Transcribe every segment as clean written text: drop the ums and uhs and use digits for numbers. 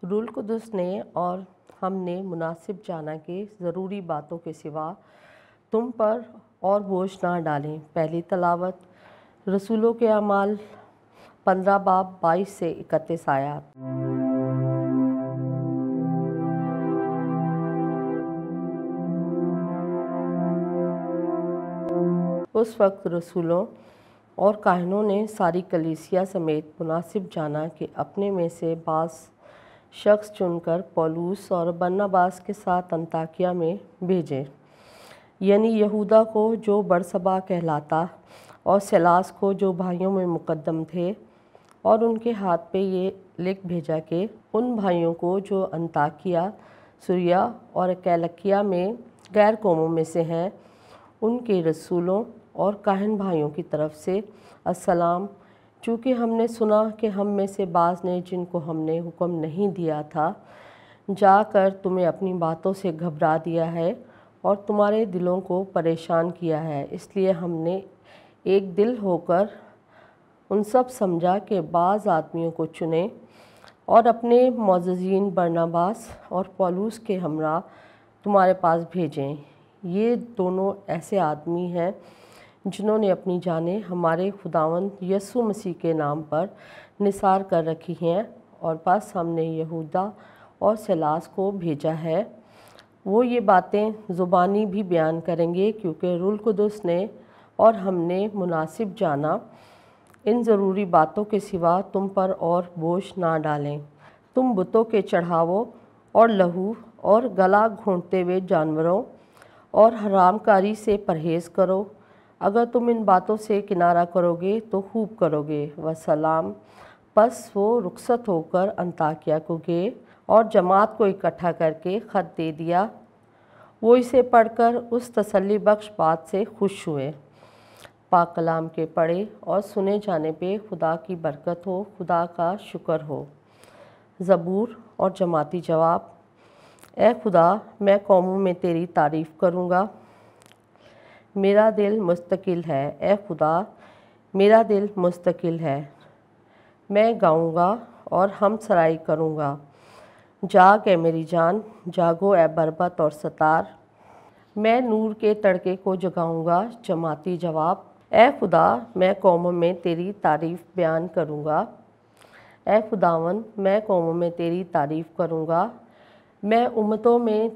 Rule कुदस ने और हमने मुनासिब जाना कि ज़रूरी बातों के सिवा तुम पर और बोझ ना डालें। पहली तलावत रसूलों के अमाल 15 बाब 22 से 31 आयात। उस वक्त रसूलों और काहिनों ने सारी कलीसिया समेत मुनासिब जाना कि अपने में से बाज़ शख्स चुनकर पौलुस और बरनबास के साथ अंताकिया में भेजे, यानी यहूदा को जो बरसबा कहलाता और सिलास को जो भाइयों में मुकद्दम थे, और उनके हाथ पे ये लिख भेजा कि उन भाइयों को जो अंताकिया, सूरिया और कैलकिया में गैर कौमों में से हैं, उनके रसूलों और काहिन भाइयों की तरफ से अस्सलाम। चूँकि हमने सुना कि हम में से बाज़ ने, जिनको हमने हुक्म नहीं दिया था, जाकर तुम्हें अपनी बातों से घबरा दिया है और तुम्हारे दिलों को परेशान किया है, इसलिए हमने एक दिल होकर उन सब समझा कि बाज़ आदमियों को चुने और अपने मौजज़ीन बरनबास और पौलुस के हमरा तुम्हारे पास भेजें। ये दोनों ऐसे आदमी हैं जिन्होंने अपनी जानें हमारे खुदावंद यीशु मसीह के नाम पर निसार कर रखी हैं, और बस हमने यहूदा और सिलास को भेजा है। वो ये बातें ज़ुबानी भी बयान करेंगे, क्योंकि रूल कुदस ने और हमने मुनासिब जाना इन ज़रूरी बातों के सिवा तुम पर और बोझ ना डालें। तुम बुतों के चढ़ावों और लहू और गला घोंटते हुए जानवरों और हरामकारी से परहेज़ करो। अगर तुम इन बातों से किनारा करोगे तो खूब करोगे। वसलाम। बस वो रुखसत होकर अंताकिया को गए और जमात को इकट्ठा करके ख़त दे दिया। वो इसे पढ़कर उस तसल्ली बख्श बात से खुश हुए। पाक कलाम के पढ़े और सुने जाने पे खुदा की बरकत हो, खुदा का शुक्र हो। ज़बूर और जमाती जवाब। ए खुदा, मैं कौमों में तेरी तारीफ़ करूँगा। मेरा दिल मुस्तकिल है। ए खुदा, मेरा दिल मुस्तकिल है। मैं गाऊँगा और हम सराई करूँगा। जाग ए मेरी जान, जागो ए बरबत और सतार। मैं नूर के तड़के को जगाऊँगा। जमाती जवाब। ए खुदा, मैं कौमों में तेरी तारीफ़ बयान करूँगा। ए खुदावन, मैं कौमों में तेरी तारीफ़ करूँगा। मैं उम्मतों में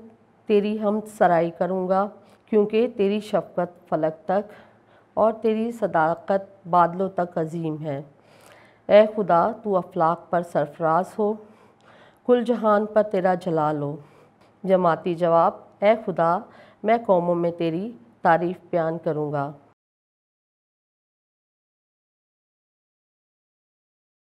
तेरी हम सराई करूँगा, क्योंकि तेरी शफ़क़त फ़लक तक और तेरी सदाकत बादलों तक अजीम है। ए खुदा, तू अफ़लाक पर सरफ़राज हो, कुल जहान पर तेरा जलाल हो। जमाती जवाब। ए खुदा, मैं कौमों में तेरी तारीफ़ बयान करूँगा।